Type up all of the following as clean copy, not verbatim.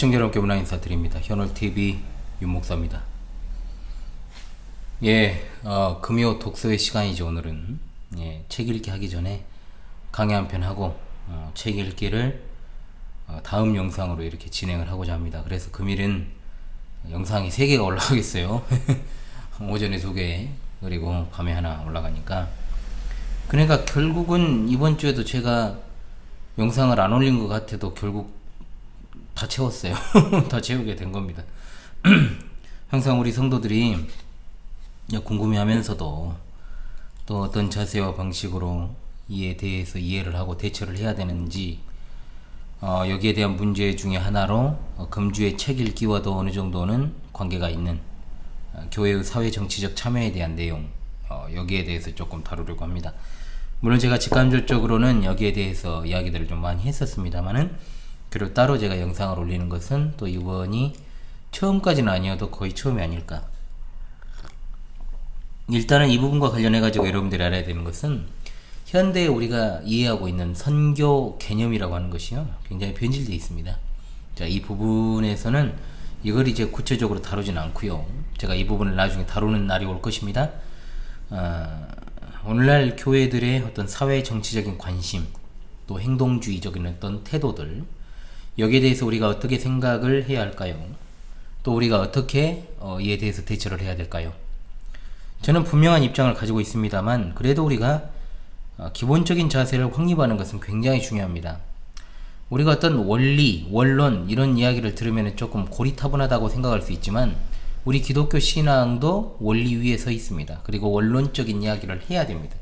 시청자 여러분께 문화 인사드립니다. 현월TV 윤목사입니다. 금요 독서의 시간이죠. 오늘은 책 읽기 하기 전에 강의 한 편 하고 책 읽기를 다음 영상으로 이렇게 진행을 하고자 합니다. 그래서 금일은 영상이 3개가 올라가겠어요. 오전에 2개 그리고 밤에 하나 올라가니까, 그러니까 결국은 이번 주에도 제가 영상을 안 올린 것 같아도 결국 다 채웠어요. 다 채우게 된 겁니다. 항상 우리 성도들이 궁금해하면서도 또 어떤 자세와 방식으로 이에 대해서 이해를 하고 대처를 해야 되는지, 여기에 대한 문제 중에 하나로 금주의 책 읽기와도 어느 정도는 관계가 있는 교회의 사회 정치적 참여에 대한 내용, 여기에 대해서 조금 다루려고 합니다. 물론 제가 직간접적으로는 여기에 대해서 이야기들을 좀 많이 했었습니다만은, 그리고 따로 제가 영상을 올리는 것은 또 이번이 처음까지는 아니어도 거의 처음이 아닐까. 일단은 이 부분과 관련해 가지고 여러분들이 알아야 되는 것은, 현대에 우리가 이해하고 있는 선교 개념이라고 하는 것이요, 굉장히 변질되어 있습니다. 자, 이 부분에서는 이걸 이제 구체적으로 다루진 않고요. 제가 이 부분을 나중에 다루는 날이 올 것입니다. 오늘날 교회들의 어떤 사회 정치적인 관심, 또 행동주의적인 어떤 태도들, 여기에 대해서 우리가 어떻게 생각을 해야 할까요? 또 우리가 어떻게 이에 대해서 대처를 해야 될까요? 저는 분명한 입장을 가지고 있습니다만, 그래도 우리가 기본적인 자세를 확립하는 것은 굉장히 중요합니다. 우리가 어떤 원리, 원론 이런 이야기를 들으면 조금 고리타분하다고 생각할 수 있지만, 우리 기독교 신앙도 원리 위에 서 있습니다. 그리고 원론적인 이야기를 해야 됩니다.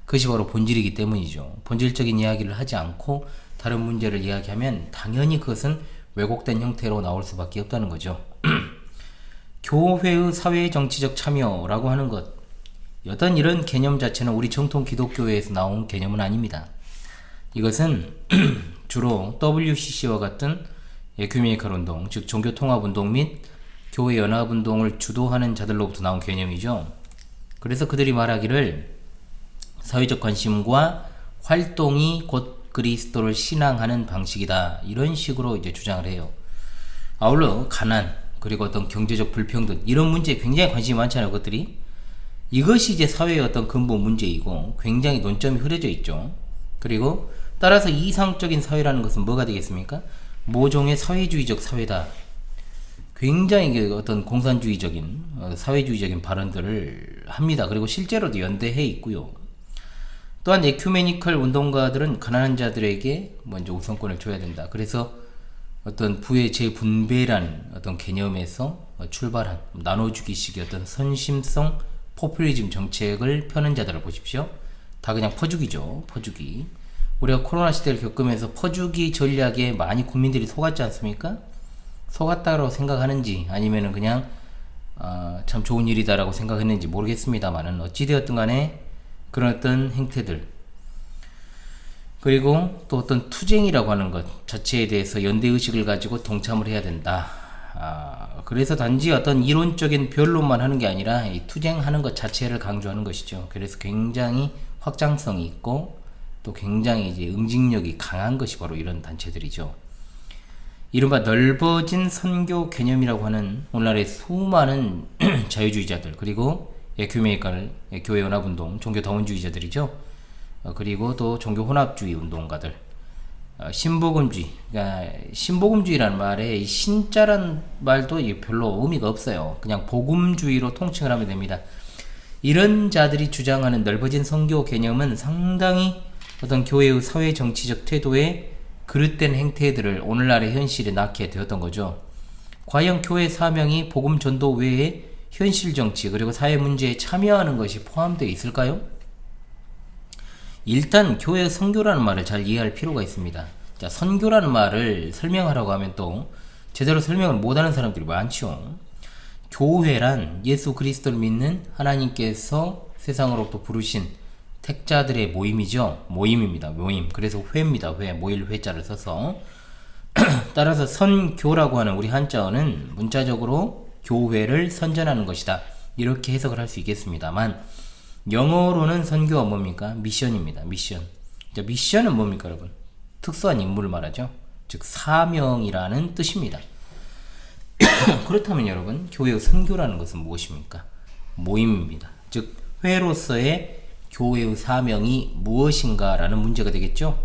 그것이 바로 본질이기 때문이죠. 본질적인 이야기를 하지 않고 다른 문제를 이야기하면 당연히 그것은 왜곡된 형태로 나올 수밖에 없다는 거죠. 교회의 사회 정치적 참여라고 하는 것, 어떤 이런 개념 자체는 우리 정통 기독교회에서 나온 개념은 아닙니다. 이것은 주로 WCC와 같은 에큐메니컬 운동, 즉 종교 통합 운동 및 교회 연합 운동을 주도하는 자들로부터 나온 개념이죠. 그래서 그들이 말하기를 사회적 관심과 활동이 곧 그리스도를 신앙하는 방식이다, 이런 식으로 이제 주장을 해요. 아울러 가난, 그리고 어떤 경제적 불평등, 이런 문제에 굉장히 관심이 많잖아요, 그것들이. 이것이 이제 사회의 어떤 근본 문제이고 굉장히 논점이 흐려져 있죠. 그리고 따라서 이상적인 사회라는 것은 뭐가 되겠습니까? 모종의 사회주의적 사회다. 굉장히 어떤 공산주의적인 사회주의적인 발언들을 합니다. 그리고 실제로도 연대해 있고요. 또한 에큐메니컬 운동가들은 가난한 자들에게 먼저 우선권을 줘야 된다. 그래서 어떤 부의 재분배라는 어떤 개념에서 출발한 나눠주기식의 어떤 선심성 포퓰리즘 정책을 펴는 자들을 보십시오. 다 그냥 퍼주기죠. 퍼주기. 우리가 코로나 시대를 겪으면서 퍼주기 전략에 많이 국민들이 속았지 않습니까? 속았다고 생각하는지 아니면은 그냥 참 좋은 일이다라고 생각했는지 모르겠습니다만은, 어찌되었든 간에 그런 어떤 행태들, 그리고 또 어떤 투쟁이라고 하는 것 자체에 대해서 연대의식을 가지고 동참을 해야 된다. 그래서 단지 어떤 이론적인 변론만 하는 게 아니라 이 투쟁하는 것 자체를 강조하는 것이죠. 그래서 굉장히 확장성이 있고 또 굉장히 이제 응징력이 강한 것이 바로 이런 단체들이죠. 이른바 넓어진 선교 개념이라고 하는 오늘날의 수많은 자유주의자들, 그리고 에큐메니컬 교회 연합운동 종교 다원주의자들이죠. 그리고 또 종교 혼합주의 운동가들, 신복음주의, 그러니까 신복음주의라는 말에 이 신자란 말도 별로 의미가 없어요. 그냥 복음주의로 통칭을 하면 됩니다. 이런 자들이 주장하는 넓어진 선교 개념은 상당히 어떤 교회의 사회 정치적 태도에 그릇된 행태들을 오늘날의 현실에 낳게 되었던 거죠. 과연 교회 사명이 복음 전도 외에 현실 정치 그리고 사회 문제에 참여하는 것이 포함되어 있을까요? 일단 교회의 선교라는 말을 잘 이해할 필요가 있습니다. 자, 선교라는 말을 설명하라고 하면 또 제대로 설명을 못하는 사람들이 많죠. 교회란 예수 그리스도를 믿는 하나님께서 세상으로부터 부르신 택자들의 모임이죠. 모임입니다. 모임. 그래서 회입니다. 회. 모일 회자를 써서. 따라서 선교라고 하는 우리 한자어는 문자적으로 교회를 선전하는 것이다, 이렇게 해석을 할 수 있겠습니다만, 영어로는 선교가 뭡니까? 미션입니다. 미션. 자, 미션은 뭡니까, 여러분? 특수한 임무를 말하죠. 즉 사명이라는 뜻입니다. 그렇다면 여러분, 교회의 선교라는 것은 무엇입니까? 모임입니다. 즉 회로서의 교회의 사명이 무엇인가라는 문제가 되겠죠.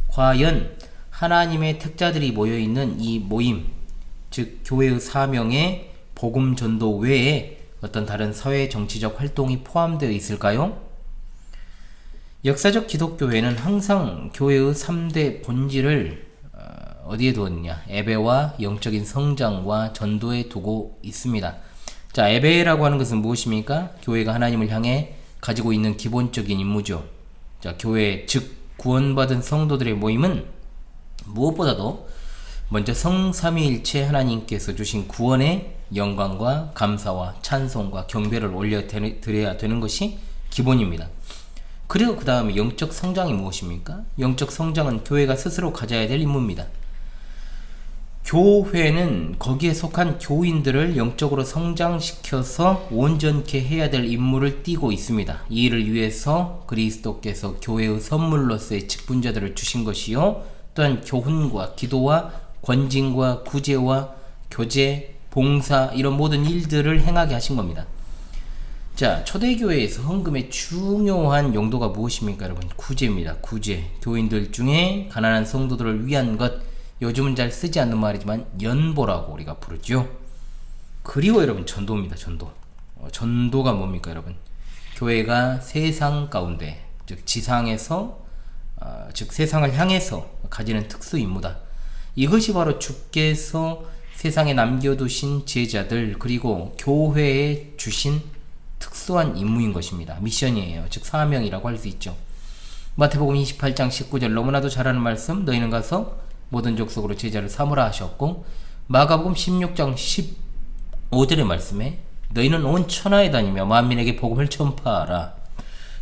과연 하나님의 택자들이 모여있는 이 모임, 즉 교회의 사명에 복음 전도 외에 어떤 다른 사회 정치적 활동이 포함되어 있을까요? 역사적 기독교회는 항상 교회의 3대 본질을 어디에 두었느냐? 예배와 영적인 성장과 전도에 두고 있습니다. 자, 예배라고 하는 것은 무엇입니까? 교회가 하나님을 향해 가지고 있는 기본적인 임무죠. 자, 교회, 즉 구원받은 성도들의 모임은 무엇보다도 먼저 성삼위일체 하나님께서 주신 구원의 영광과 감사와 찬송과 경배를 올려드려야 되는 것이 기본입니다. 그리고 그 다음에 영적 성장이 무엇입니까? 영적 성장은 교회가 스스로 가져야 될 임무입니다. 교회는 거기에 속한 교인들을 영적으로 성장시켜서 온전케 해야 될 임무를 띠고 있습니다. 이 일을 위해서 그리스도께서 교회의 선물로서의 직분자들을 주신 것이요, 또한 교훈과 기도와 권징과 구제와 교제, 봉사, 이런 모든 일들을 행하게 하신 겁니다. 자, 초대교회에서 헌금의 중요한 용도가 무엇입니까, 여러분? 구제입니다. 구제. 교인들 중에 가난한 성도들을 위한 것, 요즘은 잘 쓰지 않는 말이지만 연보라고 우리가 부르죠. 그리고 여러분, 전도입니다. 전도. 전도가 뭡니까, 여러분? 교회가 세상 가운데, 즉 지상에서, 즉 세상을 향해서 가지는 특수 임무다. 이것이 바로 주께서 세상에 남겨두신 제자들, 그리고 교회에 주신 특수한 임무인 것입니다. 미션이에요. 즉 사명이라고 할 수 있죠. 마태복음 28장 19절, 너무나도 잘 아는 말씀, 너희는 가서 모든 족속으로 제자를 삼으라 하셨고, 마가복음 16장 15절의 말씀에 너희는 온 천하에 다니며 만민에게 복음을 전파하라.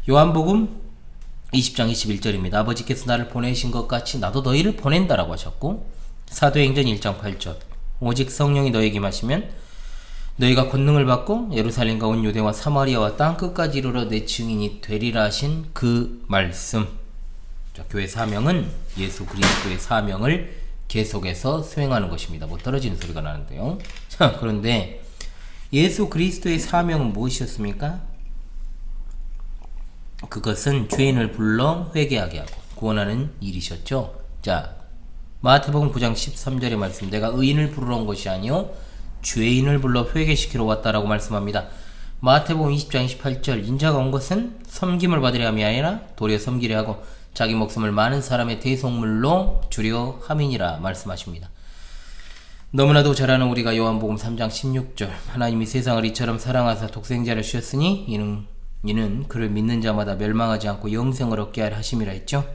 요한복음 20장 21절입니다. 아버지께서 나를 보내신 것 같이 나도 너희를 보낸다라고 하셨고, 사도행전 1장 8절, 오직 성령이 너희에게 임하시면 너희가 권능을 받고 예루살렘과 온 유대와 사마리아와 땅끝까지 이르러 내 증인이 되리라 하신 그 말씀. 자, 교회 사명은 예수 그리스도의 사명을 계속해서 수행하는 것입니다. 뭐 떨어지는 소리가 나는데요. 자, 그런데 예수 그리스도의 사명은 무엇이었습니까? 그것은 죄인을 불러 회개하게 하고 구원하는 일이셨죠. 자, 마태복음 9장 13절의 말씀, 내가 의인을 부르러 온 것이 아니요 죄인을 불러 회개시키러 왔다라고 말씀합니다. 마태복음 20장 28절, 인자가 온 것은 섬김을 받으려 함이 아니라 도리어 섬기려 하고 자기 목숨을 많은 사람의 대속물로 주려 함이니라 말씀하십니다. 너무나도 잘 아는 우리가 요한복음 3장 16절, 하나님이 세상을 이처럼 사랑하사 독생자를 주셨으니 이는 그를 믿는 자마다 멸망하지 않고 영생을 얻게 하려 하심이라 했죠.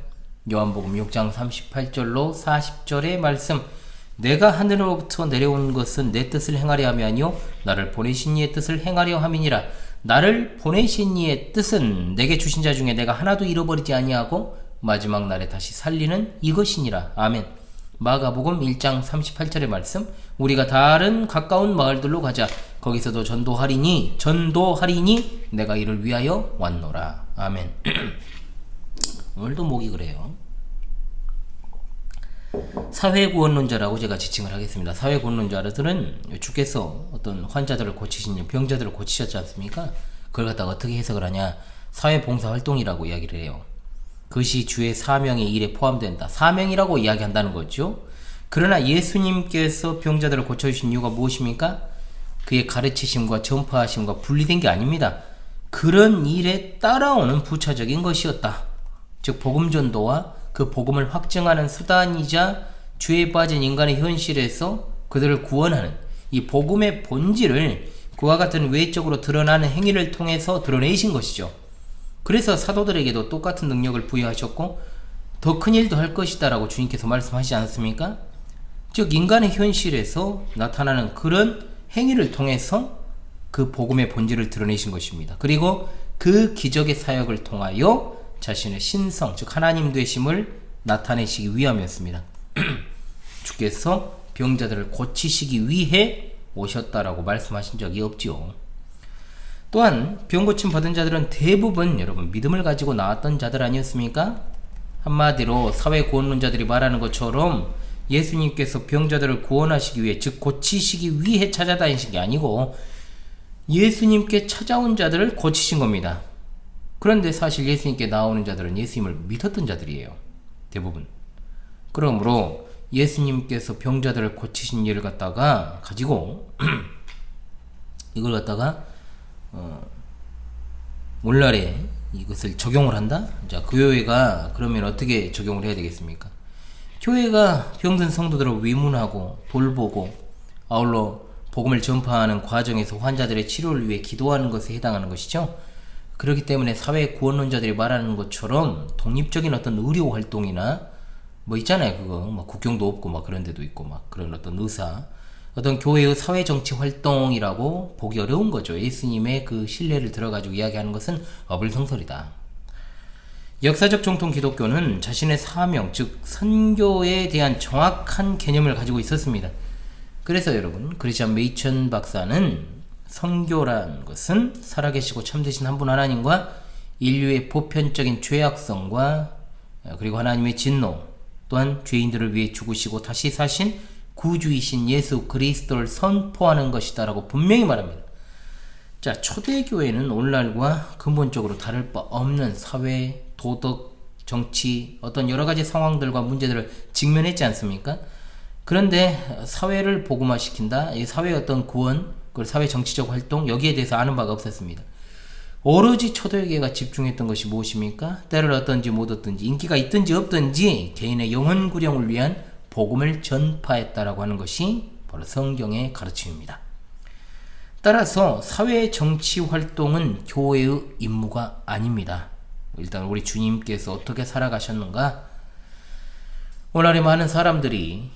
요한복음 6장 38절로 40절의 말씀, 내가 하늘로부터 내려온 것은 내 뜻을 행하려 함이 아니요 나를 보내신 이의 뜻을 행하려 함이니라. 나를 보내신 이의 뜻은 내게 주신 자 중에 내가 하나도 잃어버리지 아니하고 마지막 날에 다시 살리는 이것이니라. 아멘. 마가복음 1장 38절의 말씀, 우리가 다른 가까운 마을들로 가자. 거기서도 전도하리니 내가 이를 위하여 왔노라. 아멘. 오늘도 목이 그래요. 사회구원론자라고 제가 지칭을 하겠습니다. 사회구원론자들은 주께서 어떤 환자들을 고치신, 병자들을 고치셨지 않습니까? 그걸 갖다가 어떻게 해석을 하냐, 사회봉사활동이라고 이야기를 해요. 그것이 주의 사명의 일에 포함된다, 사명이라고 이야기한다는 거죠. 그러나 예수님께서 병자들을 고쳐주신 이유가 무엇입니까? 그의 가르치심과 전파하심과 분리된 게 아닙니다. 그런 일에 따라오는 부차적인 것이었다. 즉 복음전도와 그 복음을 확증하는 수단이자 죄에 빠진 인간의 현실에서 그들을 구원하는 이 복음의 본질을 그와 같은 외적으로 드러나는 행위를 통해서 드러내신 것이죠. 그래서 사도들에게도 똑같은 능력을 부여하셨고 더 큰 일도 할 것이다 라고 주님께서 말씀하시지 않았습니까? 즉 인간의 현실에서 나타나는 그런 행위를 통해서 그 복음의 본질을 드러내신 것입니다. 그리고 그 기적의 사역을 통하여 자신의 신성, 즉 하나님 되심을 나타내시기 위함이었습니다. 주께서 병자들을 고치시기 위해 오셨다라고 말씀하신 적이 없지요. 또한 병고침 받은 자들은 대부분 여러분 믿음을 가지고 나왔던 자들 아니었습니까? 한마디로 사회구원론자들이 말하는 것처럼 예수님께서 병자들을 구원하시기 위해, 즉 고치시기 위해 찾아다니신 게 아니고 예수님께 찾아온 자들을 고치신 겁니다. 그런데 사실 예수님께 나오는 자들은 예수님을 믿었던 자들이에요. 대부분. 그러므로 예수님께서 병자들을 고치신 일을 갖다가 가지고 이걸 갖다가 오늘날에 이것을 적용을 한다? 자, 그 교회가 그러면 어떻게 적용을 해야 되겠습니까? 교회가 병든 성도들을 위문하고 돌보고 아울러 복음을 전파하는 과정에서 환자들의 치료를 위해 기도하는 것에 해당하는 것이죠. 그렇기 때문에 사회 구원론자들이 말하는 것처럼 독립적인 어떤 의료 활동이나 뭐 있잖아요. 그거 뭐 국경도 없고 막 그런 데도 있고 막 그런 어떤 의사, 어떤 교회의 사회 정치 활동이라고 보기 어려운 거죠. 예수님의 그 신뢰를 들어가지고 이야기하는 것은 어불성설이다. 역사적 정통 기독교는 자신의 사명, 즉 선교에 대한 정확한 개념을 가지고 있었습니다. 그래서 여러분, 크리스찬 메이천 박사는 선교란 것은 살아계시고 참되신 한 분 하나님과 인류의 보편적인 죄악성과 그리고 하나님의 진노, 또한 죄인들을 위해 죽으시고 다시 사신 구주이신 예수 그리스도를 선포하는 것이다 라고 분명히 말합니다. 자, 초대교회는 오늘날과 근본적으로 다를 바 없는 사회, 도덕, 정치, 어떤 여러가지 상황들과 문제들을 직면했지 않습니까? 그런데 사회를 복음화시킨다, 이 사회의 어떤 구원, 그 사회 정치적 활동, 여기에 대해서 아는 바가 없었습니다. 오로지 초대교회가 집중했던 것이 무엇입니까? 때를 얻든지 못 얻든지, 인기가 있든지 없든지 개인의 영혼 구령을 위한 복음을 전파했다라고 하는 것이 바로 성경의 가르침입니다. 따라서 사회 정치 활동은 교회의 임무가 아닙니다. 일단 우리 주님께서 어떻게 살아가셨는가? 오늘날에 많은 사람들이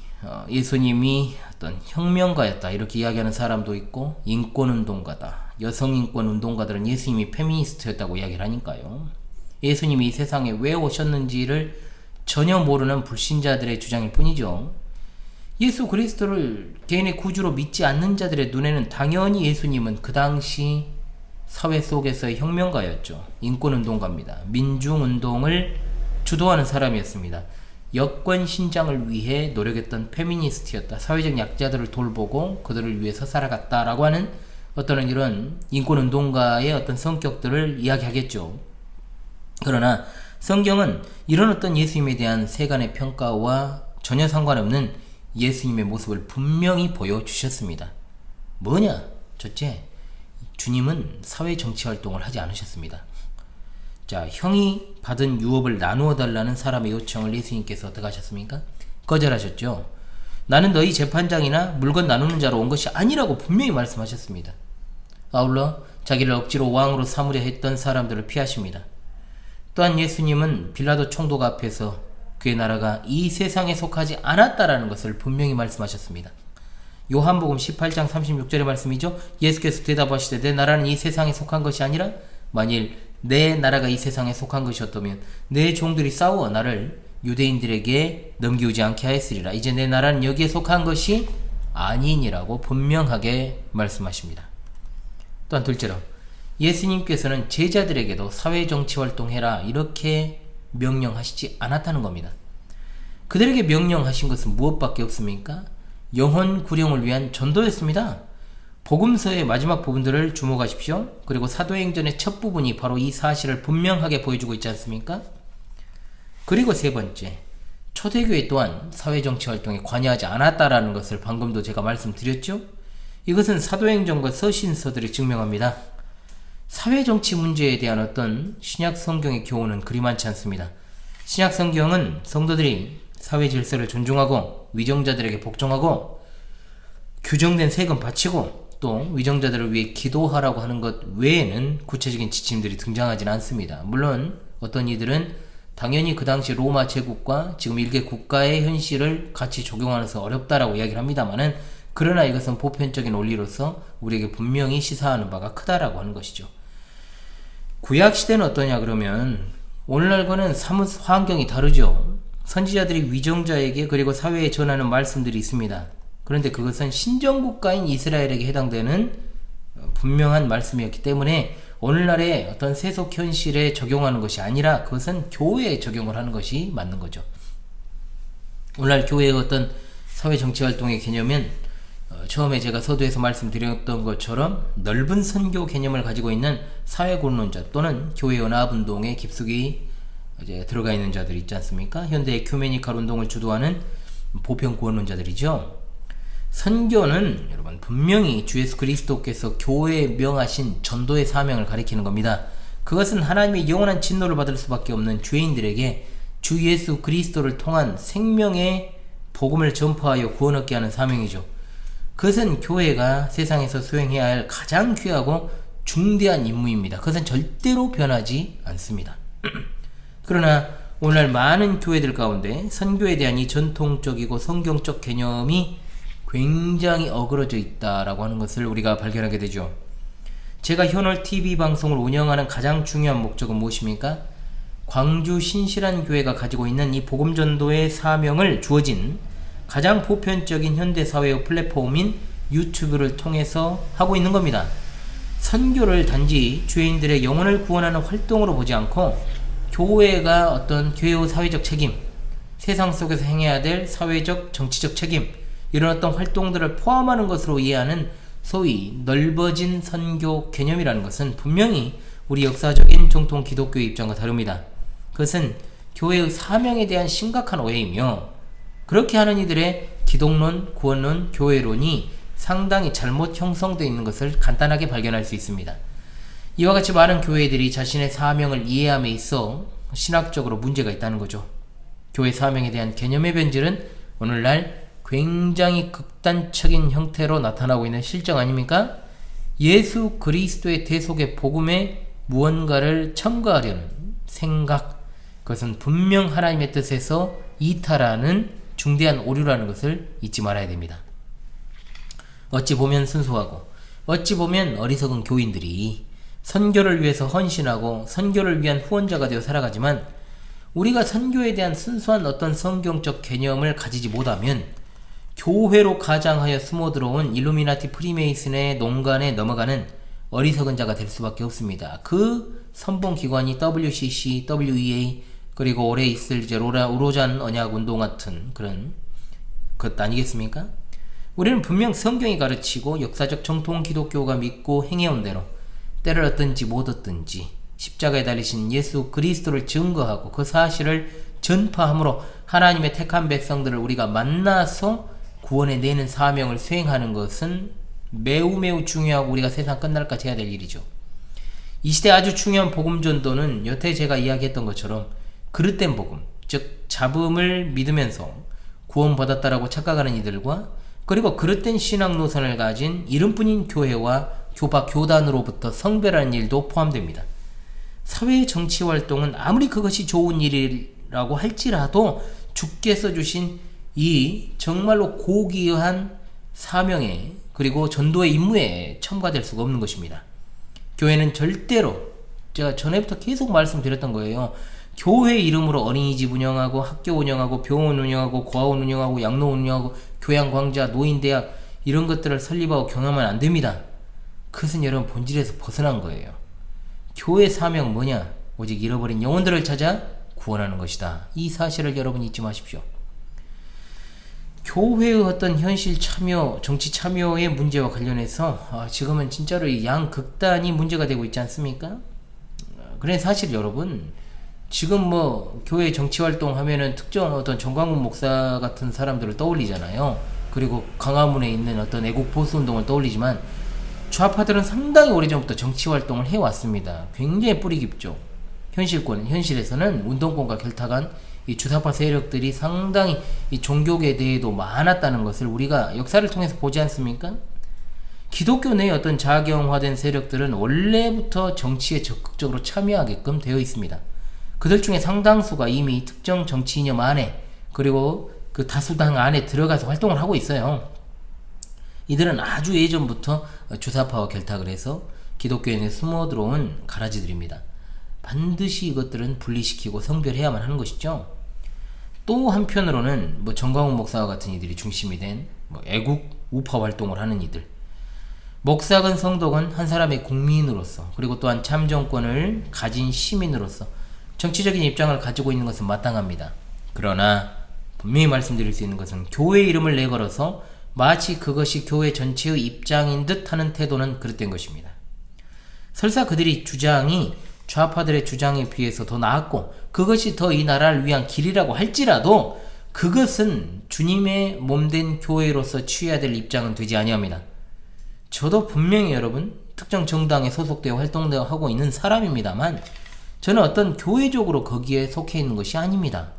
예수님이 어떤 혁명가였다 이렇게 이야기하는 사람도 있고, 인권운동가다, 여성인권운동가들은 예수님이 페미니스트였다고 이야기를 하니까요. 예수님이 이 세상에 왜 오셨는지를 전혀 모르는 불신자들의 주장일 뿐이죠. 예수 그리스도를 개인의 구주로 믿지 않는 자들의 눈에는 당연히 예수님은 그 당시 사회 속에서의 혁명가였죠. 인권운동가입니다. 민중운동을 주도하는 사람이었습니다. 여권 신장을 위해 노력했던 페미니스트였다. 사회적 약자들을 돌보고 그들을 위해서 살아갔다라고 하는 어떤 이런 인권운동가의 어떤 성격들을 이야기하겠죠. 그러나 성경은 이런 어떤 예수님에 대한 세간의 평가와 전혀 상관없는 예수님의 모습을 분명히 보여주셨습니다. 뭐냐? 첫째, 주님은 사회 정치 활동을 하지 않으셨습니다. 자, 형이 받은 유업을 나누어 달라는 사람의 요청을 예수님께서 어떻게 하셨습니까? 거절하셨죠. 나는 너희 재판장이나 물건 나누는 자로 온 것이 아니라고 분명히 말씀하셨습니다. 아울러 자기를 억지로 왕으로 삼으려 했던 사람들을 피하십니다. 또한 예수님은 빌라도 총독 앞에서 그의 나라가 이 세상에 속하지 않았다라는 것을 분명히 말씀하셨습니다. 요한복음 18장 36절의 말씀이죠. 예수께서 대답하시되 내 나라는 이 세상에 속한 것이 아니라 만일 내 나라가 이 세상에 속한 것이었다면 내 종들이 싸워 나를 유대인들에게 넘기우지 않게 하였으리라. 이제 내 나라는 여기에 속한 것이 아니니라고 분명하게 말씀하십니다. 또한 둘째로 예수님께서는 제자들에게도 사회정치활동해라 이렇게 명령하시지 않았다는 겁니다. 그들에게 명령하신 것은 무엇밖에 없습니까? 영혼 구령을 위한 전도였습니다. 복음서의 마지막 부분들을 주목하십시오. 그리고 사도행전의 첫 부분이 바로 이 사실을 분명하게 보여주고 있지 않습니까? 그리고 세 번째, 초대교회 또한 사회정치활동에 관여하지 않았다라는 것을 방금도 제가 말씀드렸죠? 이것은 사도행전과 서신서들이 증명합니다. 사회정치 문제에 대한 어떤 신약 성경의 교훈은 그리 많지 않습니다. 신약 성경은 성도들이 사회 질서를 존중하고 위정자들에게 복종하고 규정된 세금 바치고 또 위정자들을 위해 기도하라고 하는 것 외에는 구체적인 지침들이 등장하지는 않습니다. 물론 어떤 이들은 당연히 그 당시 로마 제국과 지금 일개 국가의 현실을 같이 적용하면서 어렵다라고 이야기를 합니다만은, 그러나 이것은 보편적인 원리로서 우리에게 분명히 시사하는 바가 크다라고 하는 것이죠. 구약시대는 어떠냐 그러면 오늘날과는 사뭇 환경이 다르죠. 선지자들이 위정자에게 그리고 사회에 전하는 말씀들이 있습니다. 그런데 그것은 신정국가인 이스라엘에게 해당되는 분명한 말씀이었기 때문에 오늘날의 어떤 세속 현실에 적용하는 것이 아니라 그것은 교회에 적용을 하는 것이 맞는 거죠. 오늘날 교회의 어떤 사회정치활동의 개념은 처음에 제가 서두에서 말씀드렸던 것처럼 넓은 선교 개념을 가지고 있는 사회공론자 또는 교회 연합운동에 깊숙이 이제 들어가 있는 자들 있지 않습니까? 현대 에큐메니칼 운동을 주도하는 보편구원론자들이죠. 선교는 여러분 분명히 주 예수 그리스도께서 교회에 명하신 전도의 사명을 가리키는 겁니다. 그것은 하나님의 영원한 진노를 받을 수밖에 없는 죄인들에게 주 예수 그리스도를 통한 생명의 복음을 전파하여 구원 얻게 하는 사명이죠. 그것은 교회가 세상에서 수행해야 할 가장 귀하고 중대한 임무입니다. 그것은 절대로 변하지 않습니다. 그러나 오늘날 많은 교회들 가운데 선교에 대한 이 전통적이고 성경적 개념이 굉장히 어그러져 있다라고 하는 것을 우리가 발견하게 되죠. 제가 현월 TV 방송을 운영하는 가장 중요한 목적은 무엇입니까? 광주 신실한 교회가 가지고 있는 이 복음전도의 사명을 주어진 가장 보편적인 현대사회의 플랫폼인 유튜브를 통해서 하고 있는 겁니다. 선교를 단지 죄인들의 영혼을 구원하는 활동으로 보지 않고 교회가 어떤 교회의 사회적 책임, 세상 속에서 행해야 될 사회적 정치적 책임, 이런 어떤 활동들을 포함하는 것으로 이해하는 소위 넓어진 선교 개념이라는 것은 분명히 우리 역사적인 정통 기독교의 입장과 다릅니다. 그것은 교회의 사명에 대한 심각한 오해이며 그렇게 하는 이들의 기독론, 구원론, 교회론이 상당히 잘못 형성되어 있는 것을 간단하게 발견할 수 있습니다. 이와 같이 많은 교회들이 자신의 사명을 이해함에 있어 신학적으로 문제가 있다는 거죠. 교회 사명에 대한 개념의 변질은 오늘날 굉장히 극단적인 형태로 나타나고 있는 실정 아닙니까? 예수 그리스도의 대속의 복음에 무언가를 첨가하려는 생각, 그것은 분명 하나님의 뜻에서 이탈하는 중대한 오류라는 것을 잊지 말아야 됩니다. 어찌 보면 순수하고 어찌 보면 어리석은 교인들이 선교를 위해서 헌신하고 선교를 위한 후원자가 되어 살아가지만 우리가 선교에 대한 순수한 어떤 성경적 개념을 가지지 못하면 교회로 가장하여 숨어들어온 일루미나티 프리메이슨의 농간에 넘어가는 어리석은 자가 될 수밖에 없습니다. 그 선봉기관이 WCC, WEA, 그리고 올해 있을 이제 우로잔 언약운동 같은 그런 것 아니겠습니까? 우리는 분명 성경이 가르치고 역사적 정통 기독교가 믿고 행해온 대로 때를 얻든지 못 얻든지 십자가에 달리신 예수 그리스도를 증거하고 그 사실을 전파함으로 하나님의 택한 백성들을 우리가 만나서 구원에 내는 사명을 수행하는 것은 매우 중요하고 우리가 세상 끝날까지 해야 될 일이죠. 이 시대 아주 중요한 복음 전도는 여태 제가 이야기했던 것처럼 그릇된 복음, 즉 잡음을 믿으면서 구원받았다라고 착각하는 이들과 그리고 그릇된 신앙 노선을 가진 이름뿐인 교회와 교단으로부터 성별하는 일도 포함됩니다. 사회 정치 활동은 아무리 그것이 좋은 일이라고 할지라도 주께서 주신 이 정말로 고귀한 사명에 그리고 전도의 임무에 첨가될 수가 없는 것입니다. 교회는 절대로 제가 전에부터 계속 말씀드렸던 거예요. 교회 이름으로 어린이집 운영하고 학교 운영하고 병원 운영하고 고아원 운영하고 양로원 운영하고 교양광자, 노인대학 이런 것들을 설립하고 경험하면 안 됩니다. 그것은 여러분 본질에서 벗어난 거예요. 교회 사명 뭐냐? 오직 잃어버린 영혼들을 찾아 구원하는 것이다. 이 사실을 여러분 잊지 마십시오. 교회의 어떤 현실 참여, 정치 참여의 문제와 관련해서 지금은 진짜로 이 양극단이 문제가 되고 있지 않습니까? 그래 사실 여러분 지금 뭐 교회 정치활동 하면은 특정 어떤 정광훈 목사 같은 사람들을 떠올리잖아요. 그리고 광화문에 있는 어떤 애국 보수운동을 떠올리지만 좌파들은 상당히 오래전부터 정치활동을 해왔습니다. 굉장히 뿌리 깊죠. 현실에서는 운동권과 결탁한 이 주사파 세력들이 상당히 이 종교에 대해도 많았다는 것을 우리가 역사를 통해서 보지 않습니까? 기독교 내의 어떤 자경화된 세력들은 원래부터 정치에 적극적으로 참여하게끔 되어 있습니다. 그들 중에 상당수가 이미 특정 정치 이념 안에 그리고 그 다수당 안에 들어가서 활동을 하고 있어요. 이들은 아주 예전부터 주사파와 결탁을 해서 기독교인에 숨어들어온 가라지들입니다. 반드시 이것들은 분리시키고 성별해야만 하는 것이죠. 또 한편으로는 뭐 정광훈 목사와 같은 이들이 중심이 된 뭐 애국 우파 활동을 하는 이들, 목사건 성도건 한 사람의 국민으로서 그리고 또한 참정권을 가진 시민으로서 정치적인 입장을 가지고 있는 것은 마땅합니다. 그러나 분명히 말씀드릴 수 있는 것은 교회 이름을 내걸어서 마치 그것이 교회 전체의 입장인 듯 하는 태도는 그릇된 것입니다. 설사 그들이 주장이 좌파들의 주장에 비해서 더 나았고 그것이 더 이 나라를 위한 길이라고 할지라도 그것은 주님의 몸된 교회로서 취해야 될 입장은 되지 아니합니다. 저도 분명히 여러분 특정 정당에 소속되어 활동하고 있는 사람입니다만 저는 어떤 교회적으로 거기에 속해 있는 것이 아닙니다.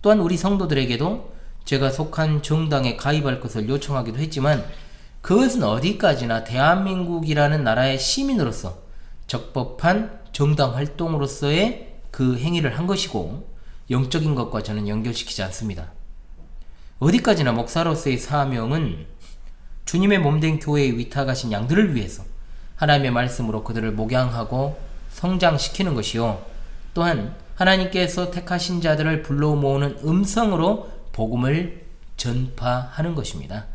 또한 우리 성도들에게도 제가 속한 정당에 가입할 것을 요청하기도 했지만 그것은 어디까지나 대한민국이라는 나라의 시민으로서 적법한 정당 활동으로서의 그 행위를 한 것이고 영적인 것과 저는 연결시키지 않습니다. 어디까지나 목사로서의 사명은 주님의 몸된 교회에 위탁하신 양들을 위해서 하나님의 말씀으로 그들을 목양하고 성장시키는 것이요, 또한 하나님께서 택하신 자들을 불러 모으는 음성으로 복음을 전파하는 것입니다.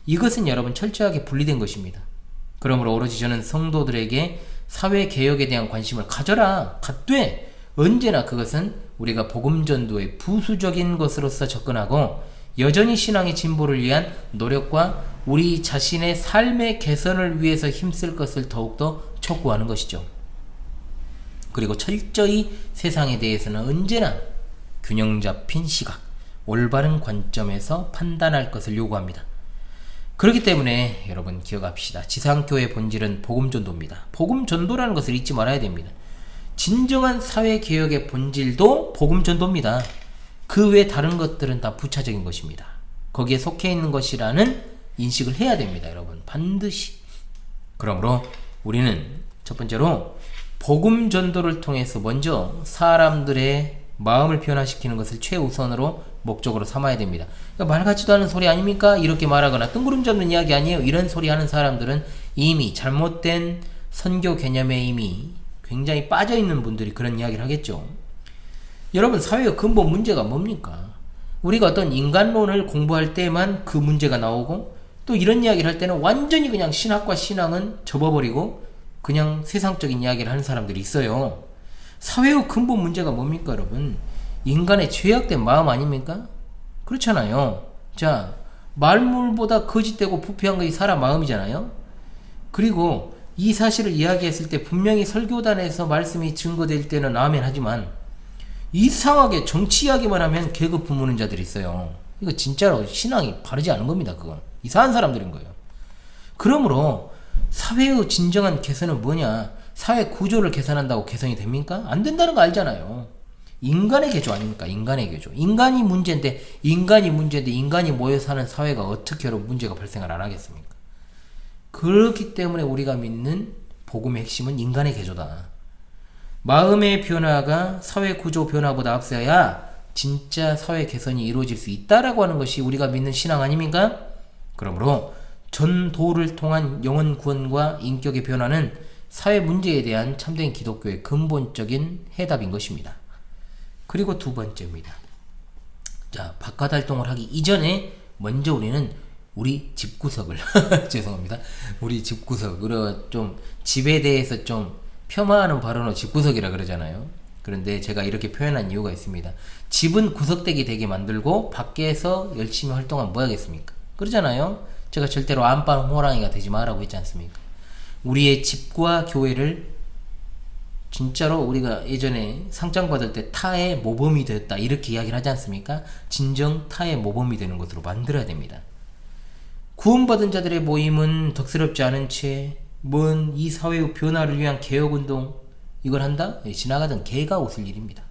이것은 여러분 철저하게 분리된 것입니다. 그러므로 오로지 저는 성도들에게 사회개혁에 대한 관심을 가져라, 갖되 언제나 그것은 우리가 복음전도의 부수적인 것으로서 접근하고 여전히 신앙의 진보를 위한 노력과 우리 자신의 삶의 개선을 위해서 힘쓸 것을 더욱더 촉구하는 것이죠. 그리고 철저히 세상에 대해서는 언제나 균형 잡힌 시각, 올바른 관점에서 판단할 것을 요구합니다. 그렇기 때문에 여러분 기억합시다. 지상교회의 본질은 복음전도입니다. 복음전도라는 것을 잊지 말아야 됩니다. 진정한 사회개혁의 본질도 복음전도입니다. 그 외 다른 것들은 다 부차적인 것입니다. 거기에 속해 있는 것이라는 인식을 해야 됩니다. 여러분 반드시. 그러므로 우리는 첫 번째로 복음전도를 통해서 먼저 사람들의 마음을 변화시키는 것을 최우선으로 목적으로 삼아야 됩니다. 그러니까 말 같지도 않은 소리 아닙니까? 이렇게 말하거나 뜬구름 잡는 이야기 아니에요? 이런 소리 하는 사람들은 이미 잘못된 선교 개념에 이미 굉장히 빠져있는 분들이 그런 이야기를 하겠죠. 여러분 사회의 근본 문제가 뭡니까? 우리가 어떤 인간론을 공부할 때만 그 문제가 나오고 또 이런 이야기를 할 때는 완전히 그냥 신학과 신앙은 접어버리고 그냥 세상적인 이야기를 하는 사람들이 있어요. 사회의 근본 문제가 뭡니까 여러분? 인간의 죄악된 마음 아닙니까? 그렇잖아요. 자, 말물보다 거짓되고 부패한 것이 사람 마음이잖아요. 그리고 이 사실을 이야기했을 때 분명히 설교단에서 말씀이 증거될 때는 아멘 하지만 이상하게 정치 이야기만 하면 계급 부무는 자들이 있어요. 이거 진짜로 신앙이 바르지 않은 겁니다. 그건 이상한 사람들인 거예요. 그러므로 사회의 진정한 개선은 뭐냐? 사회 구조를 개선한다고 개선이 됩니까? 안 된다는 거 알잖아요. 인간의 개조 아닙니까? 인간의 개조. 인간이 문제인데 인간이 모여 사는 사회가 어떻게 여러분 문제가 발생을 안 하겠습니까? 그렇기 때문에 우리가 믿는 복음의 핵심은 인간의 개조다. 마음의 변화가 사회 구조 변화보다 앞서야 진짜 사회 개선이 이루어질 수 있다라고 하는 것이 우리가 믿는 신앙 아닙니까? 그러므로 전도를 통한 영혼 구원과 인격의 변화는 사회 문제에 대한 참된 기독교의 근본적인 해답인 것입니다. 그리고 두 번째입니다. 자, 바깥 활동을 하기 이전에 먼저 우리는 우리 집구석을 죄송합니다. 우리 집구석으로 좀 집에 대해서 좀 폄하하는 발언으로 집구석이라 그러잖아요. 그런데 제가 이렇게 표현한 이유가 있습니다. 집은 구석대기 되게 만들고 밖에서 열심히 활동하면 뭐 하겠습니까? 그러잖아요. 제가 절대로 안방 호랑이가 되지 마라고 했지 않습니까? 우리의 집과 교회를 진짜로 우리가 예전에 상장 받을 때 타의 모범이 되었다 이렇게 이야기를 하지 않습니까? 진정 타의 모범이 되는 것으로 만들어야 됩니다. 구원받은 자들의 모임은 덕스럽지 않은 채 뭔 이 사회의 변화를 위한 개혁운동 이걸 한다? 지나가던 개가 웃을 일입니다.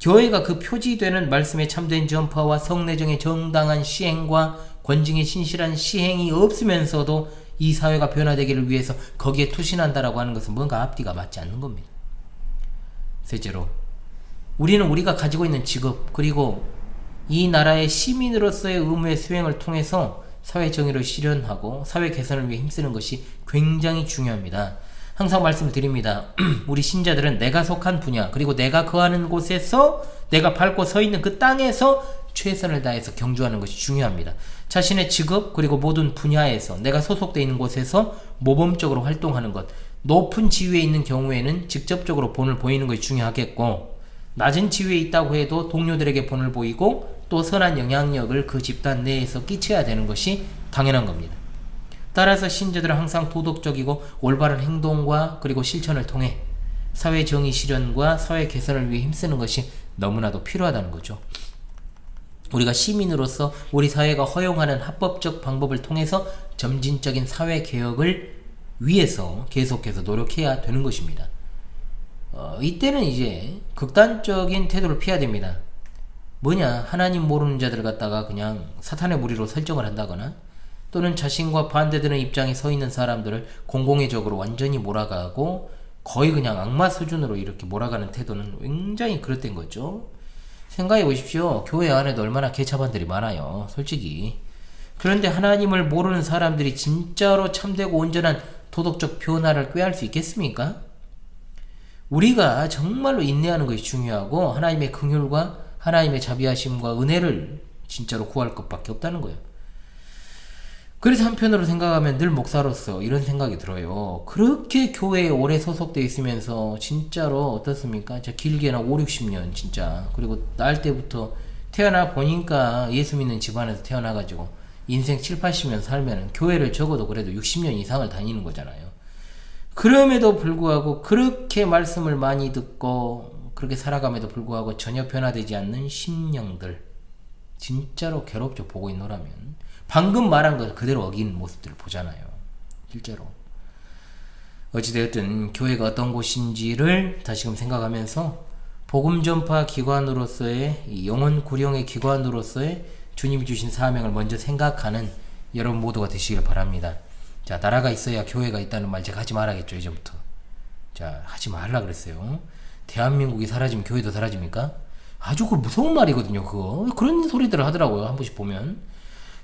교회가 그 표지되는 말씀의 참된 전파와 성내정의 정당한 시행과 권징의 신실한 시행이 없으면서도 이 사회가 변화되기를 위해서 거기에 투신한다라고 하는 것은 뭔가 앞뒤가 맞지 않는 겁니다. 셋째로 우리는 우리가 가지고 있는 직업 그리고 이 나라의 시민으로서의 의무의 수행을 통해서 사회 정의를 실현하고 사회 개선을 위해 힘쓰는 것이 굉장히 중요합니다. 항상 말씀을 드립니다. 우리 신자들은 내가 속한 분야 그리고 내가 거하는 곳에서 내가 밟고 서 있는 그 땅에서 최선을 다해서 경주하는 것이 중요합니다. 자신의 직업 그리고 모든 분야에서 내가 소속되어 있는 곳에서 모범적으로 활동하는 것, 높은 지위에 있는 경우에는 직접적으로 본을 보이는 것이 중요하겠고 낮은 지위에 있다고 해도 동료들에게 본을 보이고 또 선한 영향력을 그 집단 내에서 끼쳐야 되는 것이 당연한 겁니다. 따라서 신자들은 항상 도덕적이고 올바른 행동과 그리고 실천을 통해 사회 정의 실현과 사회 개선을 위해 힘쓰는 것이 너무나도 필요하다는 거죠. 우리가 시민으로서 우리 사회가 허용하는 합법적 방법을 통해서 점진적인 사회 개혁을 위해서 계속해서 노력해야 되는 것입니다. 이때는 이제 극단적인 태도를 피해야 됩니다. 뭐냐, 하나님 모르는 자들 갖다가 그냥 사탄의 무리로 설정을 한다거나 또는 자신과 반대되는 입장에 서 있는 사람들을 공공의적으로 완전히 몰아가고 거의 그냥 악마 수준으로 이렇게 몰아가는 태도는 굉장히 그릇된 거죠. 생각해 보십시오. 교회 안에도 얼마나 개차반들이 많아요. 솔직히. 그런데 하나님을 모르는 사람들이 진짜로 참되고 온전한 도덕적 변화를 꾀할 수 있겠습니까? 우리가 정말로 인내하는 것이 중요하고 하나님의 긍휼과 하나님의 자비하심과 은혜를 진짜로 구할 것밖에 없다는 거예요. 그래서 한편으로 생각하면 늘 목사로서 이런 생각이 들어요. 그렇게 교회에 오래 소속되어 있으면서 진짜로 어떻습니까? 진짜 길게는 5, 60년 진짜. 그리고 날 때부터 태어나 보니까 예수 믿는 집안에서 태어나가지고 인생 7, 80년 살면 교회를 적어도 그래도 60년 이상을 다니는 거잖아요. 그럼에도 불구하고 그렇게 말씀을 많이 듣고 그렇게 살아감에도 불구하고 전혀 변화되지 않는 심령들, 진짜로 괴롭죠. 보고 있노라면. 방금 말한 걸 그대로 어긴 모습들을 보잖아요. 실제로. 어찌되었든 교회가 어떤 곳인지를 다시금 생각하면서 복음 전파 기관으로서의, 영혼 구령의 기관으로서의 주님이 주신 사명을 먼저 생각하는 여러분 모두가 되시길 바랍니다. 자, 나라가 있어야 교회가 있다는 말 제가 하지 말아야겠죠, 이제부터. 자, 하지 말라 그랬어요. 대한민국이 사라지면 교회도 사라집니까? 아주 그 무서운 말이거든요, 그거. 그런 소리들을 하더라고요, 한 번씩 보면.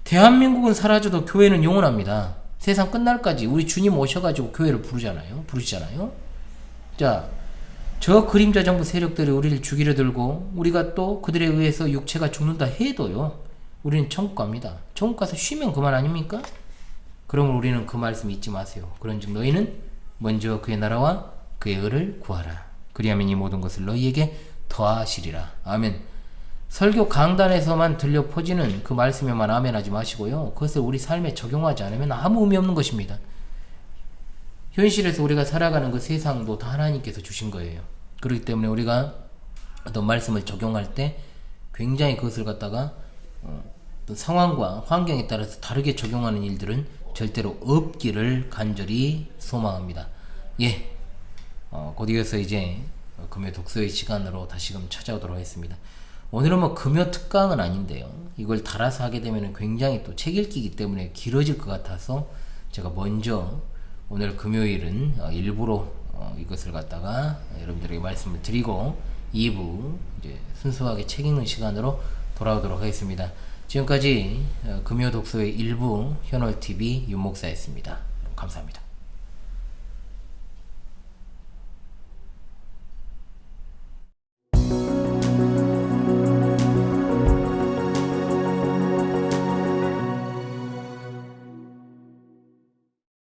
대한민국은 사라져도 교회는 영원합니다. 세상 끝날까지 우리 주님 오셔가지고 교회를 부르시잖아요. 자, 저 그림자 정부 세력들이 우리를 죽이려 들고 우리가 또 그들에 의해서 육체가 죽는다 해도요, 우리는 천국 갑니다. 천국 가서 쉬면 그만 아닙니까? 그러면 우리는 그 말씀 잊지 마세요. 그런즉 너희는 먼저 그의 나라와 그의 의를 구하라. 그리하면 이 모든 것을 너희에게 더하시리라. 아멘. 설교 강단에서만 들려 퍼지는 그 말씀에만 아멘하지 마시고요. 그것을 우리 삶에 적용하지 않으면 아무 의미 없는 것입니다. 현실에서 우리가 살아가는 그 세상도 다 하나님께서 주신 거예요. 그렇기 때문에 우리가 어떤 말씀을 적용할 때 굉장히 그것을 갖다가 어떤 상황과 환경에 따라서 다르게 적용하는 일들은 절대로 없기를 간절히 소망합니다. 예, 곧 이어서 이제 금요 독서의 시간으로 다시금 찾아오도록 하겠습니다. 오늘은 뭐 금요 특강은 아닌데요. 이걸 달아서 하게 되면 굉장히 또 책 읽기이기 때문에 길어질 것 같아서 제가 먼저 오늘 금요일은 일부러 이것을 갖다가 여러분들에게 말씀을 드리고 2부 이제 순수하게 책 읽는 시간으로 돌아오도록 하겠습니다. 지금까지 금요 독서의 일부 현월TV 윤목사였습니다. 감사합니다.